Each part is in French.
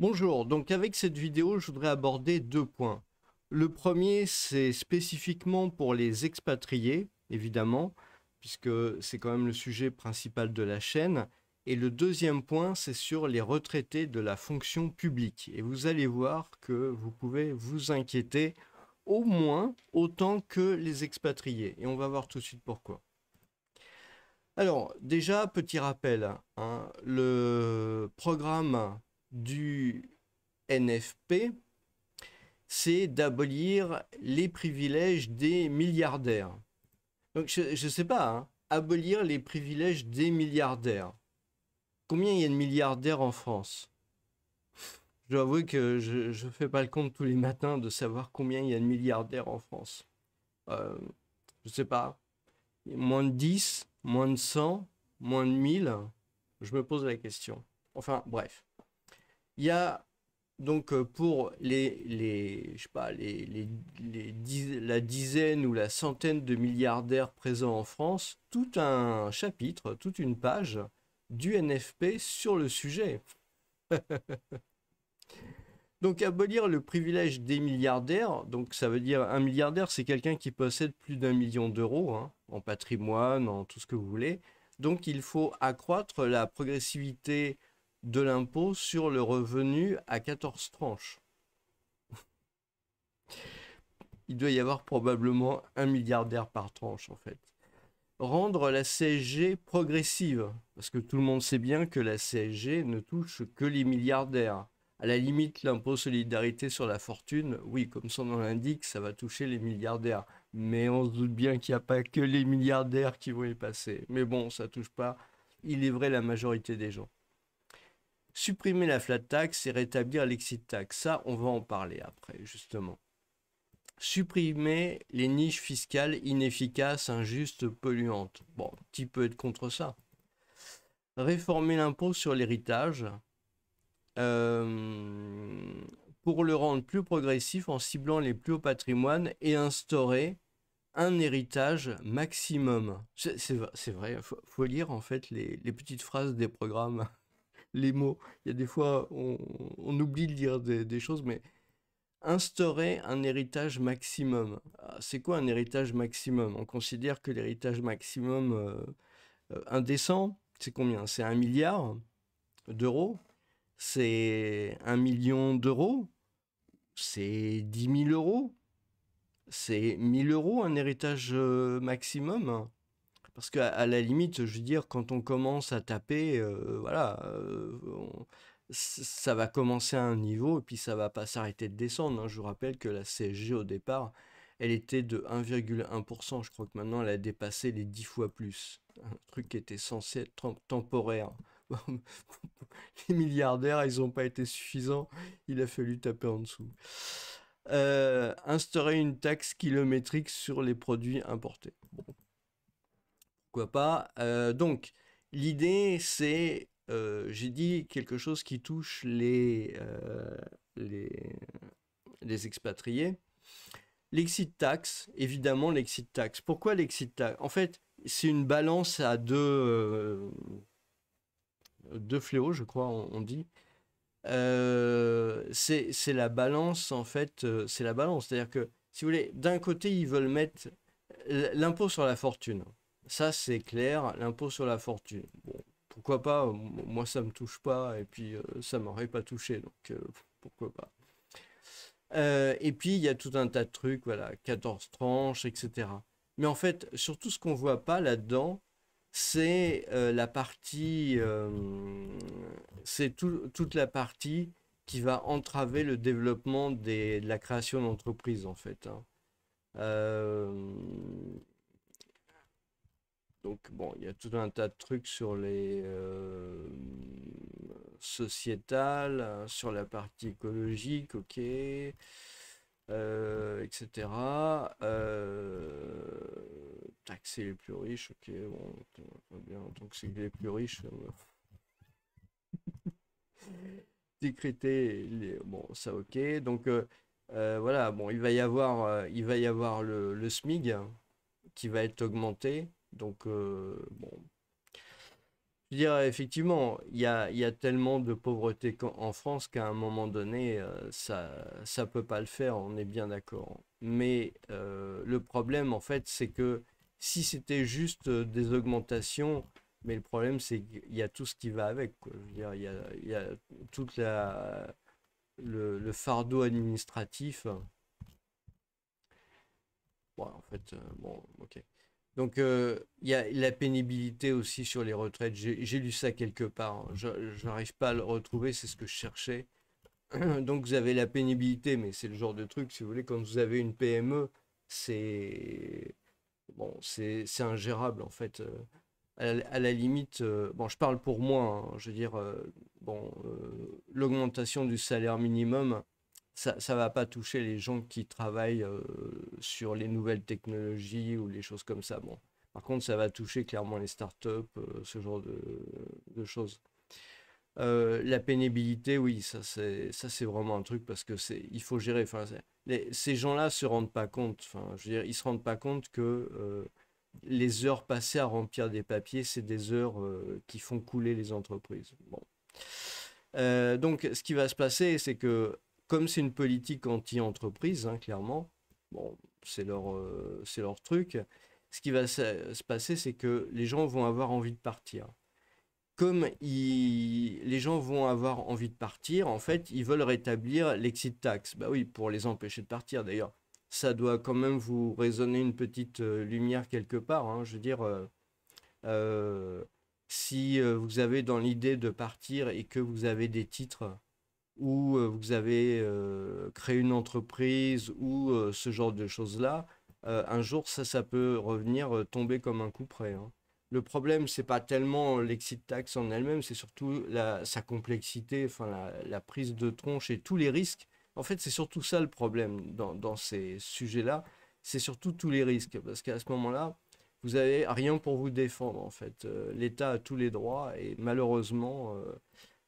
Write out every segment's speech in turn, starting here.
Bonjour, donc avec cette vidéo, je voudrais aborder deux points. Le premier, c'est spécifiquement pour les expatriés, évidemment, puisque c'est quand même le sujet principal de la chaîne. Et le deuxième point, c'est sur les retraités de la fonction publique. Et vous allez voir que vous pouvez vous inquiéter au moins autant que les expatriés. Et on va voir tout de suite pourquoi. Alors, déjà, petit rappel, hein, le programme du NFP, c'est d'abolir les privilèges des milliardaires. Donc je ne sais pas, hein, abolir les privilèges des milliardaires. Combien il y a de milliardaires en France? Je dois avouer que je ne fais pas le compte tous les matins de savoir combien il y a de milliardaires en France. Euh, je ne sais pas. Moins de 10, moins de 100, moins de 1000. Je me pose la question. Enfin, bref. Il y a donc pour je sais pas, la dizaine ou la centaine de milliardaires présents en France, tout un chapitre, toute une page du NFP sur le sujet. Donc abolir le privilège des milliardaires, donc ça veut dire un milliardaire, c'est quelqu'un qui possède plus d'1 million d'euros, hein, en patrimoine, en tout ce que vous voulez. Donc il faut accroître la progressivité de l'impôt sur le revenu à 14 tranches. Il doit y avoir probablement un milliardaire par tranche en fait. Rendre la CSG progressive, parce que tout le monde sait bien que la CSG ne touche que les milliardaires. À la limite, l'impôt solidarité sur la fortune, oui, comme son nom l'indique, ça va toucher les milliardaires. Mais on se doute bien qu'il n'y a pas que les milliardaires qui vont y passer. Mais bon, ça touche pas, il est vrai, la majorité des gens. Supprimer la flat tax et rétablir l'exit tax, ça, on va en parler après, justement. Supprimer les niches fiscales inefficaces, injustes, polluantes. Bon, qui peut être contre ça? Réformer l'impôt sur l'héritage euh, pour le rendre plus progressif en ciblant les plus hauts patrimoines et instaurer un héritage maximum. C'est vrai, faut lire en fait les petites phrases des programmes, les mots. Il y a des fois, on oublie de lire des choses, mais instaurer un héritage maximum. Ah, c'est quoi un héritage maximum? On considère que l'héritage maximum indécent, c'est combien? C'est 1 milliard d'euros? C'est 1 million d'euros? C'est 10 000 euros? C'est 1 000 euros un héritage maximum? Parce qu'à la limite, je veux dire, quand on commence à taper, voilà, ça va commencer à un niveau et puis ça va pas s'arrêter de descendre, hein. Je vous rappelle que la CSG au départ, elle était de 1,1%. Je crois que maintenant elle a dépassé les 10 fois plus. Un truc qui était censé être temporaire. Les milliardaires, ils n'ont pas été suffisants. Il a fallu taper en dessous. Instaurer une taxe kilométrique sur les produits importés. Pourquoi pas. Donc, l'idée, c'est, j'ai dit quelque chose qui touche les, les expatriés. L'exit tax, évidemment, l'exit tax. Pourquoi l'exit tax? En fait, c'est une balance à deux fléaux, je crois, on dit. C'est la balance, en fait, c'est la balance. C'est-à-dire que, si vous voulez, d'un côté, ils veulent mettre l'impôt sur la fortune. Ça, c'est clair, l'impôt sur la fortune. Bon, pourquoi pas, moi, ça me touche pas, et puis ça m'aurait pas touché, donc pourquoi pas. Et puis, il y a tout un tas de trucs, voilà, 14 tranches, etc. Mais en fait, surtout ce qu'on voit pas là-dedans, c'est la partie, c'est toute la partie qui va entraver le développement de la création d'entreprises, en fait, hein. Euh, donc bon, il y a tout un tas de trucs sur les sociétales, hein, sur la partie écologique, ok, etc. Taxer les plus riches, ok, bon, très bien, donc c'est les plus riches, décréter, bon, ça ok, donc voilà, bon, il va y avoir le SMIG qui va être augmenté, donc bon, Je veux dire, effectivement, il y a tellement de pauvreté en France qu'à un moment donné, ça peut pas le faire, on est bien d'accord. Mais le problème, en fait, c'est que si c'était juste des augmentations, mais le problème, c'est qu'il y a tout ce qui va avec, quoi. Je veux dire, il y a toute le fardeau administratif. Bon, en fait, bon, ok. Donc, il y a la pénibilité aussi sur les retraites. J'ai lu ça quelque part, hein. Je n'arrive pas à le retrouver, c'est ce que je cherchais. Donc, vous avez la pénibilité, mais c'est le genre de truc, si vous voulez, quand vous avez une PME, c'est bon, c'est ingérable en fait. À la limite, bon, je parle pour moi, hein, je veux dire, bon, l'augmentation du salaire minimum, ça va pas toucher les gens qui travaillent sur les nouvelles technologies ou les choses comme ça. Bon, par contre, ça va toucher clairement les startups, ce genre de choses. La pénibilité, oui, ça c'est vraiment un truc parce que il faut gérer. Enfin, ces gens-là se rendent pas compte. Enfin, je veux dire, ils se rendent pas compte que les heures passées à remplir des papiers, c'est des heures qui font couler les entreprises. Bon. Donc, ce qui va se passer, c'est que comme c'est une politique anti-entreprise, hein, clairement, bon, c'est leur truc. Ce qui va se passer, c'est que les gens vont avoir envie de partir. Comme les gens vont avoir envie de partir, en fait, ils veulent rétablir l'exit tax. Bah oui, pour les empêcher de partir. D'ailleurs, ça doit quand même vous résonner une petite lumière quelque part, hein. Je veux dire, euh, si vous avez dans l'idée de partir et que vous avez des titres ou vous avez créé une entreprise ou ce genre de choses-là, un jour, ça peut revenir tomber comme un coup près, hein. Le problème, c'est pas tellement l'exit tax en elle-même, c'est surtout sa complexité, enfin la prise de tronche et tous les risques. En fait, c'est surtout ça le problème dans ces sujets-là, c'est surtout tous les risques, parce qu'à ce moment-là, vous avez rien pour vous défendre, en fait. L'État a tous les droits et malheureusement,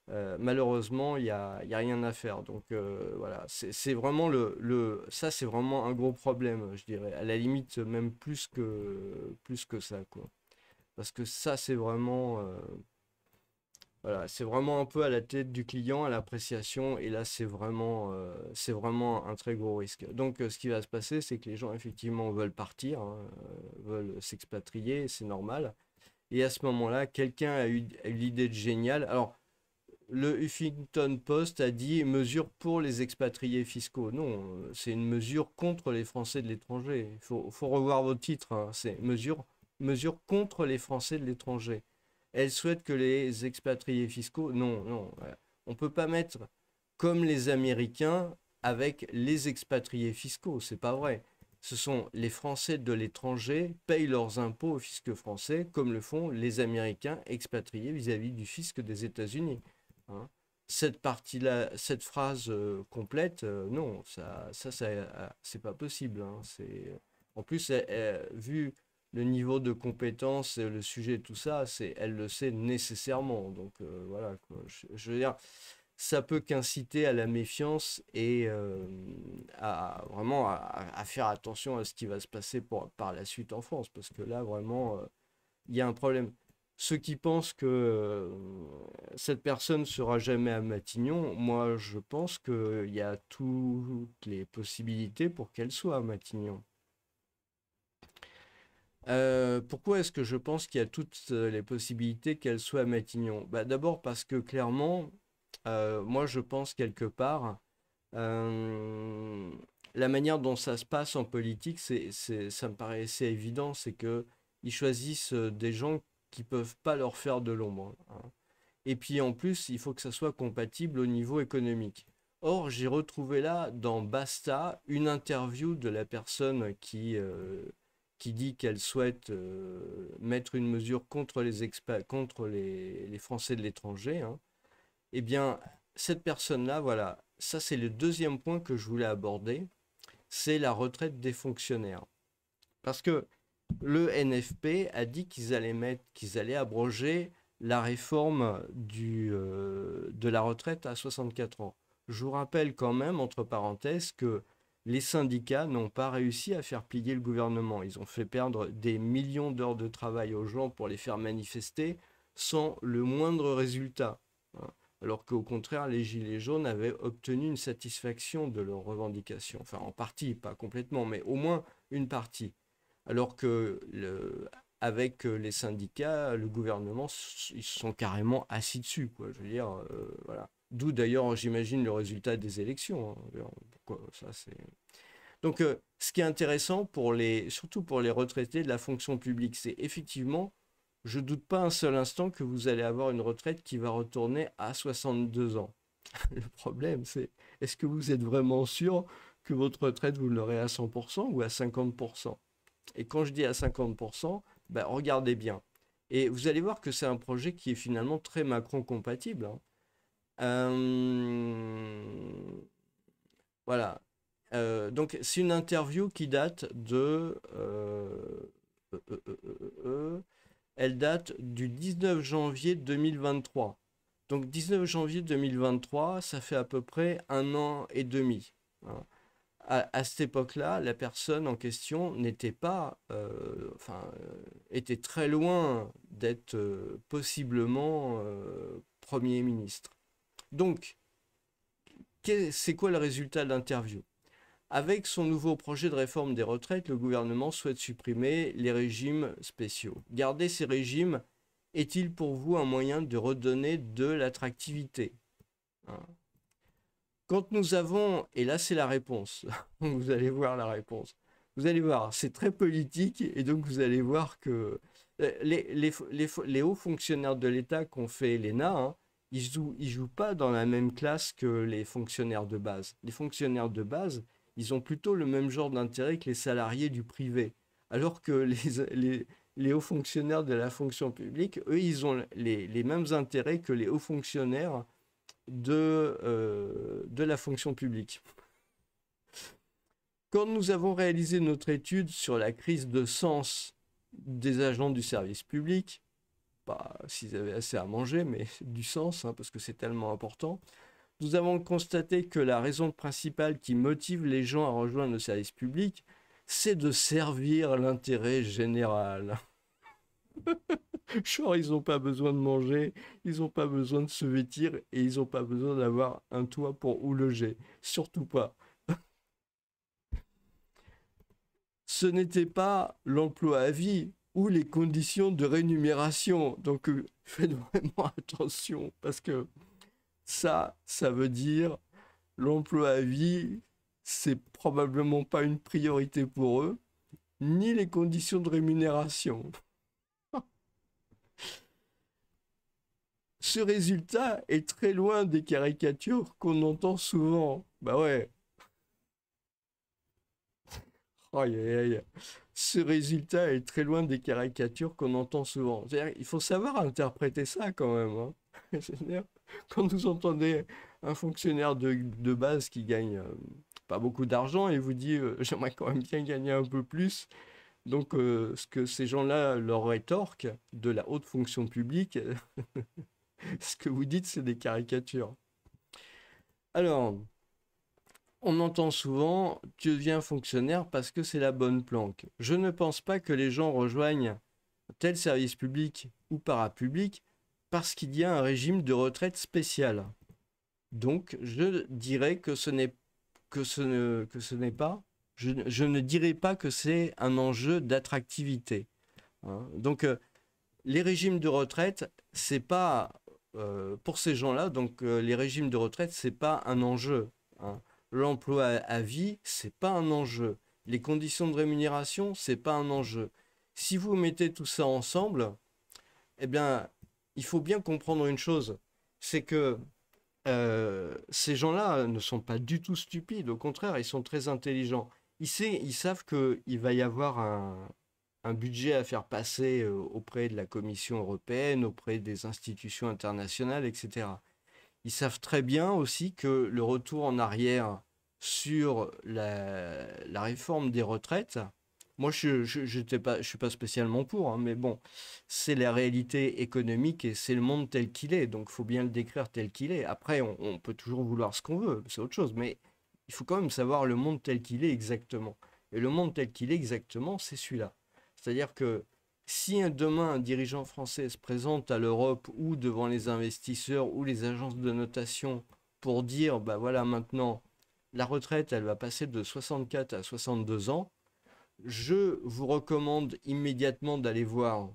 il y a rien à faire. Donc voilà, c'est vraiment ça, c'est vraiment un gros problème, je dirais. À la limite, même plus que ça, quoi. Parce que ça, c'est vraiment, voilà, c'est vraiment un peu à la tête du client, à l'appréciation. Et là, c'est vraiment un très gros risque. Donc, ce qui va se passer, c'est que les gens, effectivement, veulent partir, hein, veulent s'expatrier, c'est normal. Et à ce moment-là, quelqu'un a eu l'idée de génial. Alors, le Huffington Post a dit mesure pour les expatriés fiscaux. Non, c'est une mesure contre les Français de l'étranger. Faut revoir vos titres, hein. C'est mesure contre les Français de l'étranger. Elle souhaite que les expatriés fiscaux. Non, non. Voilà. On ne peut pas mettre comme les Américains avec les expatriés fiscaux. C'est pas vrai. Ce sont les Français de l'étranger payent leurs impôts au fisc français comme le font les Américains expatriés vis-à-vis du fisc des États-Unis, hein. Cette partie-là, cette phrase complète, non, c'est pas possible, hein. En plus, vu le niveau de compétence, le sujet, tout ça, elle le sait nécessairement. Donc voilà, quoi. Je veux dire, ça peut qu'inciter à la méfiance et à vraiment à faire attention à ce qui va se passer par la suite en France, parce que là, vraiment, il y a un problème. Ceux qui pensent que cette personne ne sera jamais à Matignon, moi je pense qu'il y a toutes les possibilités pour qu'elle soit à Matignon. Pourquoi est-ce que je pense qu'il y a toutes les possibilités qu'elle soit à Matignon? Bah, d'abord parce que clairement, moi je pense quelque part, euh, la manière dont ça se passe en politique, ça me paraît assez évident, c'est que ils choisissent des gens qui peuvent pas leur faire de l'ombre, hein. Et puis en plus, il faut que ça soit compatible au niveau économique. Or, j'ai retrouvé là, dans Basta, une interview de la personne qui dit qu'elle souhaite mettre une mesure contre contre les Français de l'étranger, hein. Eh bien, cette personne-là, voilà, ça c'est le deuxième point que je voulais aborder, c'est la retraite des fonctionnaires. Parce que le NFP a dit qu'ils allaient abroger la réforme de la retraite à 64 ans. Je vous rappelle quand même, entre parenthèses, que les syndicats n'ont pas réussi à faire plier le gouvernement. Ils ont fait perdre des millions d'heures de travail aux gens pour les faire manifester sans le moindre résultat, hein. Alors qu'au contraire, les Gilets jaunes avaient obtenu une satisfaction de leurs revendications. Enfin, en partie, pas complètement, mais au moins une partie. Alors que avec les syndicats, le gouvernement, ils se sont carrément assis dessus, quoi. Je veux dire, voilà. D'où d'ailleurs, j'imagine, le résultat des élections, hein. Pourquoi ça, c'est... Donc, ce qui est intéressant surtout pour les retraités de la fonction publique, c'est effectivement, je ne doute pas un seul instant que vous allez avoir une retraite qui va retourner à 62 ans. Le problème, c'est est-ce que vous êtes vraiment sûr que votre retraite, vous l'aurez à 100% ou à 50%? Et quand je dis à 50%, ben, regardez bien. Et vous allez voir que c'est un projet qui est finalement très Macron-compatible, hein. Voilà. Donc, c'est une interview qui date de... elle date du 19 janvier 2023. Donc, 19 janvier 2023, ça fait à peu près 1 an et demi, hein. À cette époque-là, la personne en question n'était pas, était très loin d'être possiblement Premier ministre. Donc, c'est quoi le résultat de l'interview? Avec son nouveau projet de réforme des retraites, le gouvernement souhaite supprimer les régimes spéciaux. Garder ces régimes est-il pour vous un moyen de redonner de l'attractivité, hein? Quand nous avons, et là c'est la réponse, vous allez voir la réponse, vous allez voir, c'est très politique, et donc vous allez voir que les hauts fonctionnaires de l'État qu'ont fait l'ENA, hein, ils jouent pas dans la même classe que les fonctionnaires de base. Les fonctionnaires de base, ils ont plutôt le même genre d'intérêt que les salariés du privé, alors que les hauts fonctionnaires de la fonction publique, eux, ils ont les mêmes intérêts que les hauts fonctionnaires de la fonction publique. Quand nous avons réalisé notre étude sur la crise de sens des agents du service public, pas s'ils avaient assez à manger, mais du sens, hein, parce que c'est tellement important, nous avons constaté que la raison principale qui motive les gens à rejoindre le service public, c'est de servir l'intérêt général. Genre, ils n'ont pas besoin de manger, ils n'ont pas besoin de se vêtir et ils n'ont pas besoin d'avoir un toit pour où loger. Surtout pas. Ce n'était pas l'emploi à vie ou les conditions de rémunération. Donc, faites vraiment attention parce que ça veut dire l'emploi à vie, c'est probablement pas une priorité pour eux, ni les conditions de rémunération. Ce résultat est très loin des caricatures qu'on entend souvent. Bah ouais. Aïe, aïe, aïe. Ce résultat est très loin des caricatures qu'on entend souvent. C'est-à-dire, il faut savoir interpréter ça quand même, hein. C'est-à-dire, quand vous entendez un fonctionnaire de base qui gagne pas beaucoup d'argent et vous dit j'aimerais quand même bien gagner un peu plus. Donc, ce que ces gens-là leur rétorquent de la haute fonction publique, ce que vous dites, c'est des caricatures. Alors, on entend souvent tu deviens fonctionnaire parce que c'est la bonne planque. Je ne pense pas que les gens rejoignent tel service public ou parapublic parce qu'il y a un régime de retraite spécial. Donc, je dirais que ce n'est pas, je ne dirais pas que c'est un enjeu d'attractivité, hein. Donc, les régimes de retraite, c'est pas pour ces gens-là. Donc, les régimes de retraite, c'est pas un enjeu, hein. L'emploi à vie, c'est pas un enjeu. Les conditions de rémunération, c'est pas un enjeu. Si vous mettez tout ça ensemble, eh bien, il faut bien comprendre une chose, c'est que ces gens-là ne sont pas du tout stupides, au contraire, ils sont très intelligents. Ils savent qu'il va y avoir un budget à faire passer auprès de la Commission européenne, auprès des institutions internationales, etc. Ils savent très bien aussi que le retour en arrière sur la réforme des retraites, moi je suis pas spécialement pour, hein, mais bon, c'est la réalité économique et c'est le monde tel qu'il est, donc il faut bien le décrire tel qu'il est. Après, on peut toujours vouloir ce qu'on veut, c'est autre chose, mais il faut quand même savoir le monde tel qu'il est exactement. Et le monde tel qu'il est exactement, c'est celui-là. C'est-à-dire que Si demain un dirigeant français se présente à l'Europe ou devant les investisseurs ou les agences de notation pour dire, bah voilà, maintenant, la retraite, elle va passer de 64 à 62 ans, je vous recommande immédiatement d'aller voir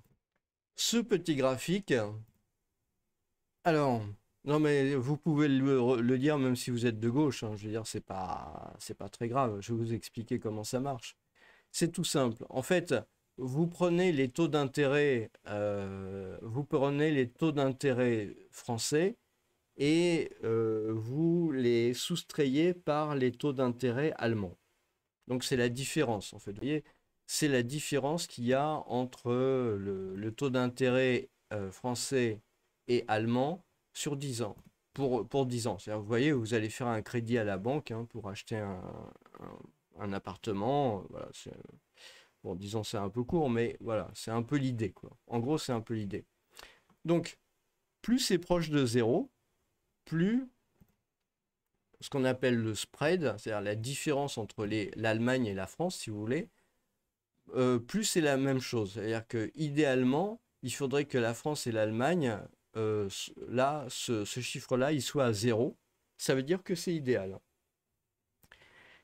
ce petit graphique. Alors, non mais vous pouvez le dire même si vous êtes de gauche, hein, je veux dire, c'est pas très grave, je vais vous expliquer comment ça marche. C'est tout simple. En fait, vous prenez les taux d'intérêt français et vous les soustrayez par les taux d'intérêt allemands. Donc c'est la différence en fait. Vous voyez, c'est la différence qu'il y a entre le taux d'intérêt français et allemand sur 10 ans. Pour 10 ans. C'est-à-dire, vous voyez, vous allez faire un crédit à la banque hein, pour acheter un appartement. Voilà, bon, disons c'est un peu court, mais voilà, c'est un peu l'idée, quoi. En gros, c'est un peu l'idée. Donc, plus c'est proche de zéro, plus ce qu'on appelle le spread, c'est-à-dire la différence entre l'Allemagne et la France, si vous voulez, plus c'est la même chose. C'est-à-dire que idéalement, il faudrait que la France et l'Allemagne, là, ce chiffre-là, il soit à zéro. Ça veut dire que c'est idéal.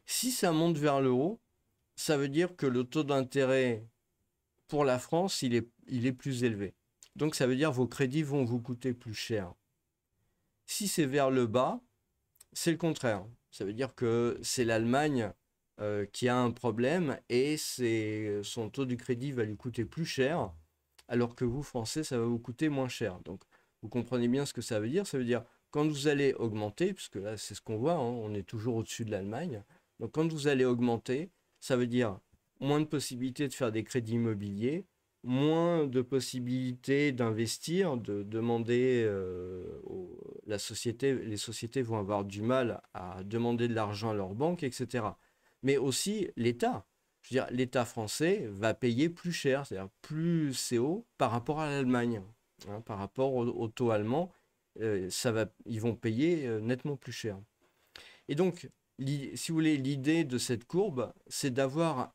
Si ça monte vers le haut, ça veut dire que le taux d'intérêt pour la France, il est plus élevé. Donc ça veut dire que vos crédits vont vous coûter plus cher. Si c'est vers le bas, c'est le contraire. Ça veut dire que c'est l'Allemagne qui a un problème et son taux du crédit va lui coûter plus cher, alors que vous, Français, ça va vous coûter moins cher. Donc vous comprenez bien ce que ça veut dire. Ça veut dire quand vous allez augmenter, puisque là c'est ce qu'on voit, hein, on est toujours au-dessus de l'Allemagne. Donc quand vous allez augmenter, ça veut dire moins de possibilités de faire des crédits immobiliers, moins de possibilités d'investir, de demander les sociétés vont avoir du mal à demander de l'argent à leur banque, etc. Mais aussi l'État. Je veux dire, l'État français va payer plus cher, c'est-à-dire plus c'est haut par rapport à l'Allemagne, hein, par rapport au taux allemand, ils vont payer nettement plus cher. Et donc, si vous voulez, l'idée de cette courbe, c'est d'avoir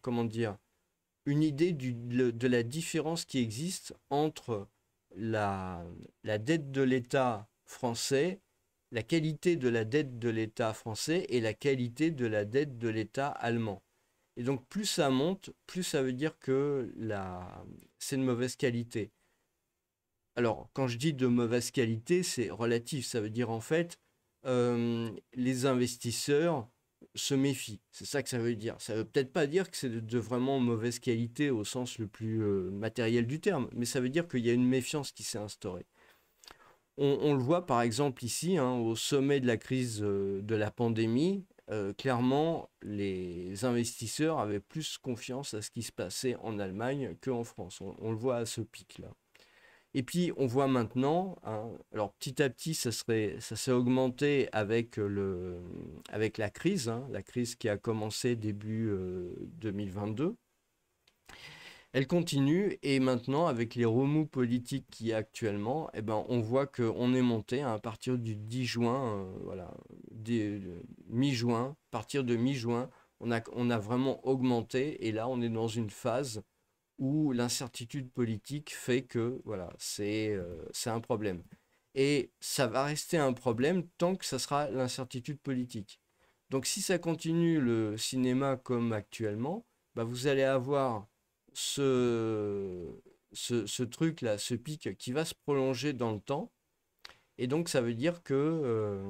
comment dire, une idée de la différence qui existe entre la, la dette de l'État français, la qualité de la dette de l'État français et la qualité de la dette de l'État allemand. Et donc, plus ça monte, plus ça veut dire que c'est de mauvaise qualité. Alors, quand je dis de mauvaise qualité, c'est relatif. Ça veut dire en fait, les investisseurs se méfient. C'est ça que ça veut dire. Ça veut peut-être pas dire que c'est de vraiment mauvaise qualité au sens le plus matériel du terme, mais ça veut dire qu'il y a une méfiance qui s'est instaurée. On le voit par exemple ici, hein, au sommet de la crise de la pandémie, clairement, les investisseurs avaient plus confiance à ce qui se passait en Allemagne qu'en France. On le voit à ce pic-là. Et puis on voit maintenant, hein, alors petit à petit ça s'est augmenté avec la crise, hein, la crise qui a commencé début 2022. Elle continue et maintenant avec les remous politiques qu'il y a actuellement, eh ben, on voit qu'on est monté hein, à partir du 10 juin, voilà, mi-juin, à partir de mi-juin, on a vraiment augmenté et là on est dans une phase où l'incertitude politique fait que voilà, c'est un problème. Et ça va rester un problème tant que ça sera l'incertitude politique. Donc si ça continue le cinéma comme actuellement, bah, vous allez avoir ce, ce truc-là, ce pic qui va se prolonger dans le temps. Et donc ça veut dire que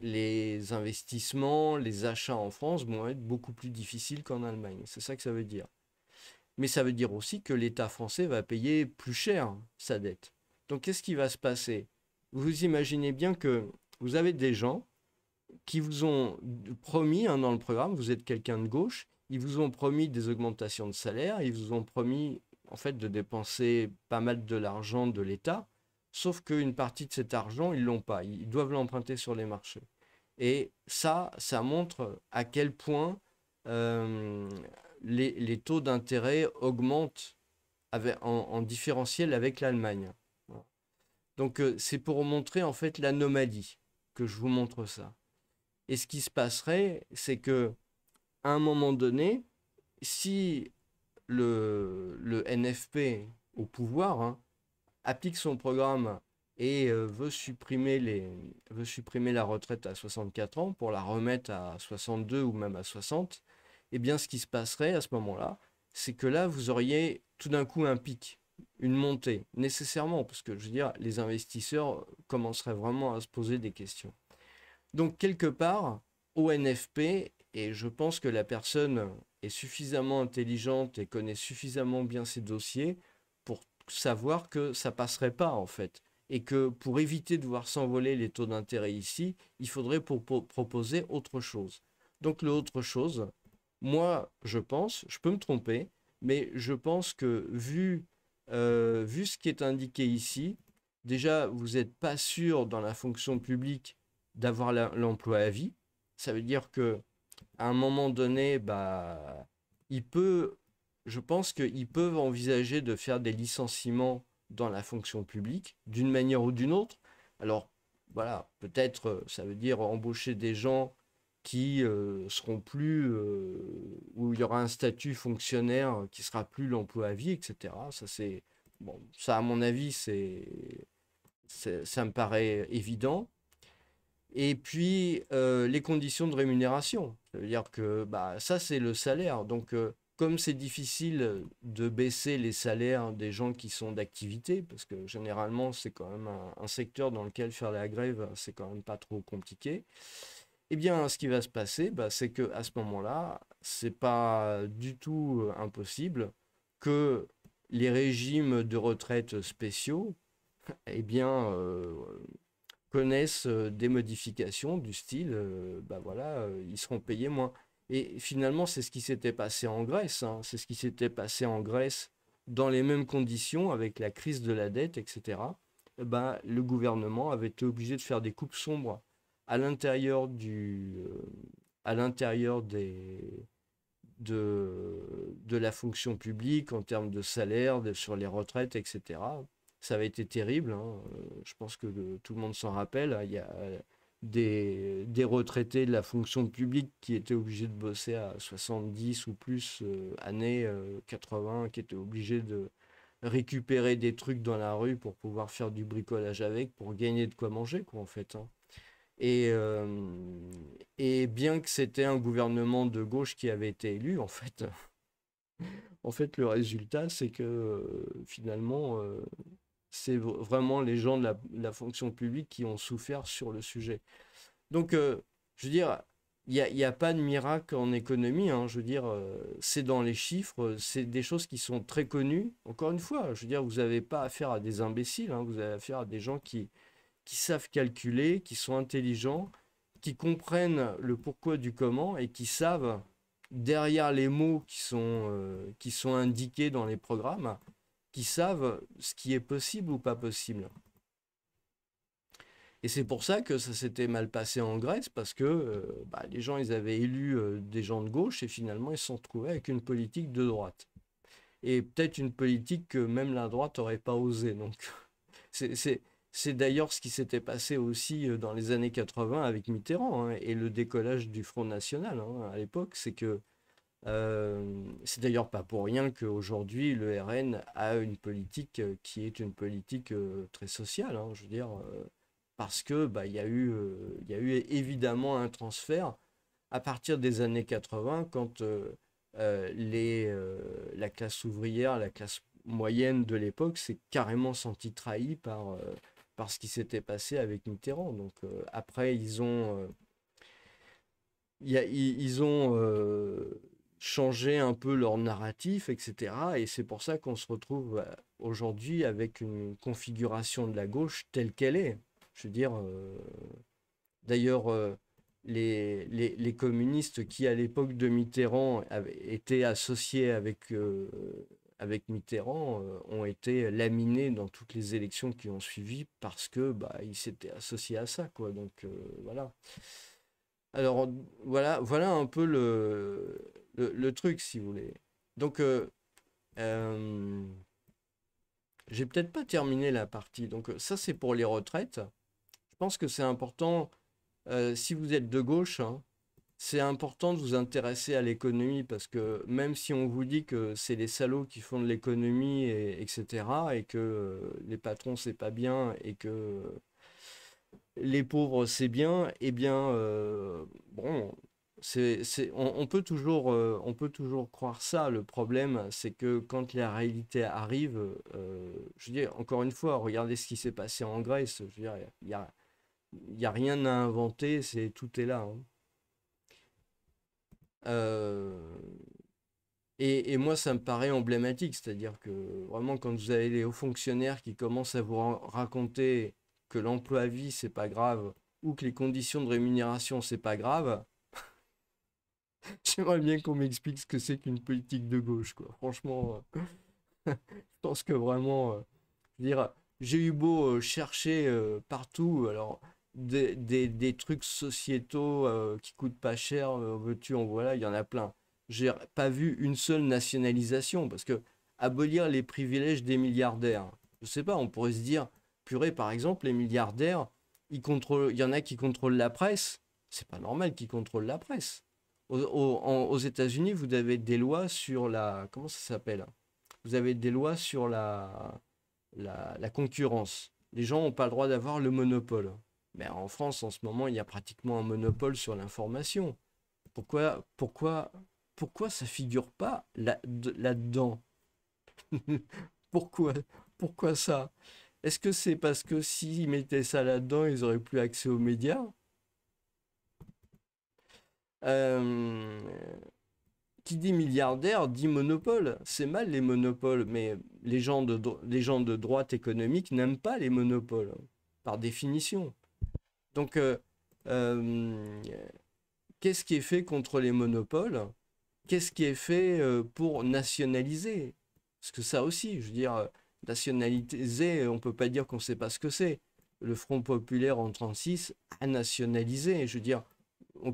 les investissements, les achats en France vont être beaucoup plus difficiles qu'en Allemagne. C'est ça que ça veut dire. Mais ça veut dire aussi que l'État français va payer plus cher sa dette. Donc qu'est-ce qui va se passer? Vous imaginez bien que vous avez des gens qui vous ont promis hein, dans le programme, vous êtes quelqu'un de gauche, ils vous ont promis des augmentations de salaire, ils vous ont promis en fait de dépenser pas mal de l'argent de l'État, sauf qu'une partie de cet argent, ils l'ont pas, ils doivent l'emprunter sur les marchés. Et ça montre à quel point euh, les taux d'intérêt augmentent en différentiel avec l'Allemagne. Donc c'est pour montrer en fait l'anomalie que je vous montre ça. Et ce qui se passerait, c'est que à un moment donné, si le NFP au pouvoir, hein, applique son programme et veut supprimer la retraite à 64 ans pour la remettre à 62 ou même à 60, eh bien, ce qui se passerait à ce moment-là, c'est que là, vous auriez tout d'un coup un pic, une montée, nécessairement, parce que je veux dire, les investisseurs commenceraient vraiment à se poser des questions. Donc, quelque part, au NFP, et je pense que la personne est suffisamment intelligente et connaît suffisamment bien ses dossiers pour savoir que ça passerait pas, en fait. Et que pour éviter de voir s'envoler les taux d'intérêt ici, il faudrait proposer autre chose. Donc, le autre chose, moi, je pense, je peux me tromper, mais je pense que vu ce qui est indiqué ici, déjà, vous n'êtes pas sûr dans la fonction publique d'avoir l'emploi à vie. Ça veut dire que à un moment donné, bah, il peut, je pense qu'ils peuvent envisager de faire des licenciements dans la fonction publique, d'une manière ou d'une autre. Alors, voilà, peut-être ça veut dire embaucher des gens qui seront plus, où il y aura un statut fonctionnaire qui sera plus l'emploi à vie, etc. Ça, c'est, bon, ça, à mon avis, ça me paraît évident. Et puis, les conditions de rémunération. Ça veut dire que bah, ça, c'est le salaire. Donc, comme c'est difficile de baisser les salaires des gens qui sont d'activité, parce que généralement, c'est quand même un secteur dans lequel faire la grève, c'est quand même pas trop compliqué. Eh bien, ce qui va se passer, bah, c'est que à ce moment-là, c'est pas du tout impossible que les régimes de retraite spéciaux, eh bien, connaissent des modifications du style, bah voilà, ils seront payés moins. Et finalement, c'est ce qui s'était passé en Grèce, hein. C'est ce qui s'était passé en Grèce dans les mêmes conditions avec la crise de la dette, etc. Bah, le gouvernement avait été obligé de faire des coupes sombres à l'intérieur à l'intérieur de la fonction publique en termes de salaire, sur les retraites, etc. Ça avait été terrible, hein. Je pense que tout le monde s'en rappelle. Il y a des retraités de la fonction publique qui étaient obligés de bosser à 70 ou plus années 80, qui étaient obligés de récupérer des trucs dans la rue pour pouvoir faire du bricolage avec, pour gagner de quoi manger, quoi, en fait, hein. Et, et bien que c'était un gouvernement de gauche qui avait été élu, en fait le résultat, c'est que finalement, c'est vraiment les gens de la fonction publique qui ont souffert sur le sujet. Donc, je veux dire, il y a pas de miracle en économie, hein. Je veux dire, c'est dans les chiffres, c'est des choses qui sont très connues. Encore une fois, je veux dire, vous n'avez pas affaire à des imbéciles, hein. Vous avez affaire à des gens qui savent calculer, qui sont intelligents, qui comprennent le pourquoi du comment et qui savent, derrière les mots qui sont indiqués dans les programmes, qui savent ce qui est possible ou pas possible. Et c'est pour ça que ça s'était mal passé en Grèce, parce que bah, les gens, ils avaient élu des gens de gauche et finalement, ils se sont retrouvés avec une politique de droite. Et peut-être une politique que même la droite n'aurait pas osé. Donc, c'est, c'est, c'est d'ailleurs ce qui s'était passé aussi dans les années 80 avec Mitterrand, hein, et le décollage du Front National, hein, à l'époque. C'est d'ailleurs pas pour rien qu'aujourd'hui le RN a une politique qui est une politique très sociale, hein, je veux dire, parce que bah, il y a eu évidemment un transfert à partir des années 80 quand la classe ouvrière, la classe moyenne de l'époque s'est carrément sentie trahie par ce qui s'était passé avec Mitterrand. Donc après, ils ont changé un peu leur narratif, etc. Et c'est pour ça qu'on se retrouve aujourd'hui avec une configuration de la gauche telle qu'elle est. Je veux dire, d'ailleurs, les communistes qui, à l'époque de Mitterrand, étaient associés avec Mitterrand, ont été laminés dans toutes les élections qui ont suivi parce que bah, ils s'étaient associés à ça, quoi. Donc voilà. Alors voilà un peu le truc, si vous voulez. Donc euh, j'ai peut-être pas terminé la partie. Donc ça c'est pour les retraites. Je pense que c'est important si vous êtes de gauche, hein, c'est important de vous intéresser à l'économie parce que même si on vous dit que c'est les salauds qui font de l'économie, etc., et que les patrons c'est pas bien et que les pauvres c'est bien, eh bien, bon, on peut toujours croire ça. Le problème, c'est que quand la réalité arrive, je veux dire, encore une fois, regardez ce qui s'est passé en Grèce. Je veux dire, il y a rien à inventer, tout est là, hein. Euh, et moi, ça me paraît emblématique, c'est-à-dire que vraiment, quand vous avez les hauts fonctionnaires qui commencent à vous raconter que l'emploi à vie, c'est pas grave, ou que les conditions de rémunération, c'est pas grave, j'aimerais bien qu'on m'explique ce que c'est qu'une politique de gauche, quoi. Franchement, je pense que vraiment, je veux dire, j'ai eu beau chercher partout, alors des trucs sociétaux qui coûtent pas cher, veux-tu, en voilà, il y en a plein. J'ai pas vu une seule nationalisation, parce que abolir les privilèges des milliardaires, je sais pas, on pourrait se dire, purée, par exemple, les milliardaires, il y en a qui contrôlent la presse, c'est pas normal qu'ils contrôlent la presse. Aux États-Unis, vous avez des lois sur la, comment ça s'appelle? Vous avez des lois sur la concurrence. Les gens n'ont pas le droit d'avoir le monopole. Mais en France, en ce moment, il y a pratiquement un monopole sur l'information. Pourquoi ça figure pas là-dedans? Pourquoi, pourquoi ça? Est-ce que c'est parce que s'ils mettaient ça là-dedans, ils auraient plus accès aux médias? Euh, qui dit milliardaire dit monopole. C'est mal les monopoles, mais les gens de droite économique n'aiment pas les monopoles, hein, par définition. Donc, euh, qu'est-ce qui est fait contre les monopoles? Qu'est-ce qui est fait pour nationaliser? Parce que ça aussi, je veux dire, nationaliser, on ne peut pas dire qu'on ne sait pas ce que c'est. Le Front populaire en 36 a nationalisé. Je veux dire,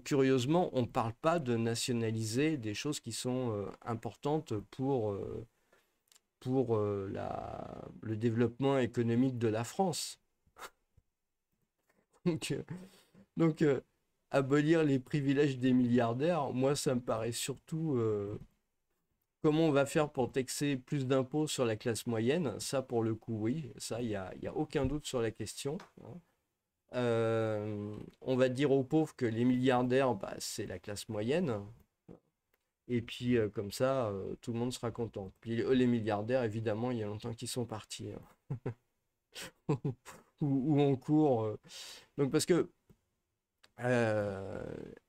curieusement, on ne parle pas de nationaliser des choses qui sont importantes pour le développement économique de la France. Donc, donc, abolir les privilèges des milliardaires, moi, ça me paraît surtout comment on va faire pour taxer plus d'impôts sur la classe moyenne. Ça, pour le coup, oui, ça, y a aucun doute sur la question, hein. On va dire aux pauvres que les milliardaires, bah, c'est la classe moyenne. Et puis, comme ça, tout le monde sera content. Puis, les milliardaires, évidemment, il y a longtemps qu'ils sont partis, hein. Ou en cours. Donc, parce que euh,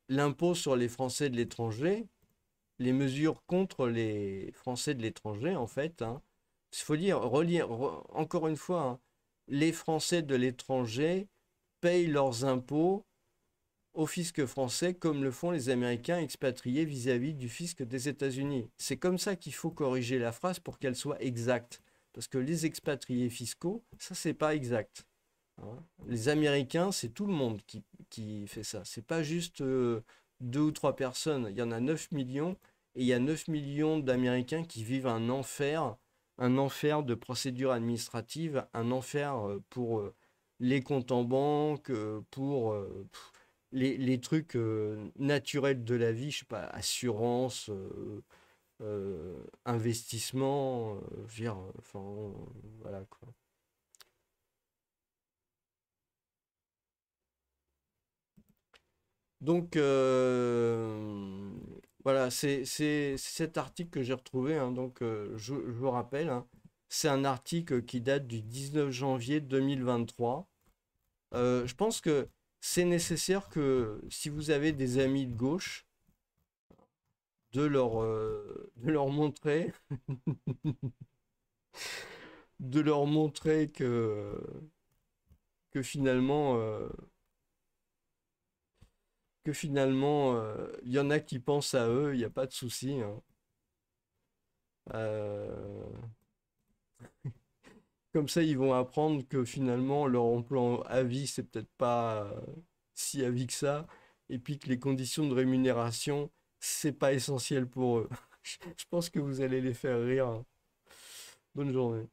l'impôt sur les Français de l'étranger, les mesures contre les Français de l'étranger, en fait, hein, il faut dire, encore une fois, hein, les Français de l'étranger payent leurs impôts au fisc français comme le font les Américains expatriés vis-à-vis du fisc des États-Unis. C'est comme ça qu'il faut corriger la phrase pour qu'elle soit exacte. Parce que les expatriés fiscaux, ça, c'est pas exact, hein. Les Américains, c'est tout le monde qui fait ça. C'est pas juste deux ou trois personnes. Il y en a 9 millions et il y a 9 millions d'Américains qui vivent un enfer de procédures administratives, un enfer pour les comptes en banque, pour les trucs naturels de la vie, je sais pas, assurance, investissement, je veux dire, enfin, voilà quoi. Donc, voilà, c'est cet article que j'ai retrouvé, hein, donc je vous rappelle, hein, c'est un article qui date du 19 janvier 2023. Je pense que c'est nécessaire que si vous avez des amis de gauche, de leur montrer, de leur montrer que finalement, il y en a qui pensent à eux, il n'y a pas de souci, hein. Euh, Comme ça, ils vont apprendre que finalement, leur emploi à vie, c'est peut-être pas si à vie que ça, et puis que les conditions de rémunération, c'est pas essentiel pour eux. Je pense que vous allez les faire rire, hein. Bonne journée.